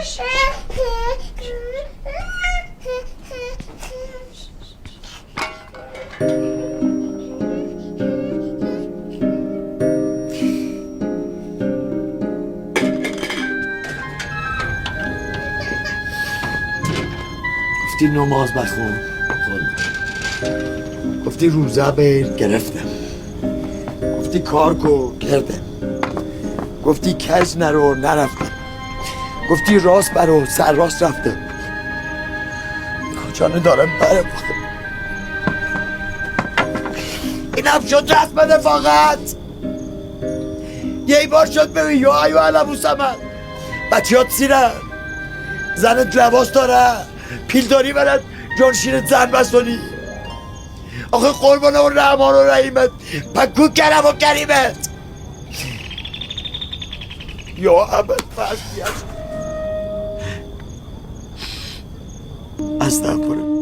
گفتی نماز بخون گفتی روزه بیر گرفتم گفتی کار کو کردم گفتی کج نرو نرفتم گفتی راست برو سر راست رفتم کجانه دارم بره بخورم اینم شد رسم رفاقت یه بار شد ببین یا ایو علمو سمن بچه ها سیرن زنت لباس داره پیل داری برد جانشینت زن بستانی آخه قربانه و رحمان و رحیمت پکو کرم و کریمت یا عمل فصلی هست استغفرالله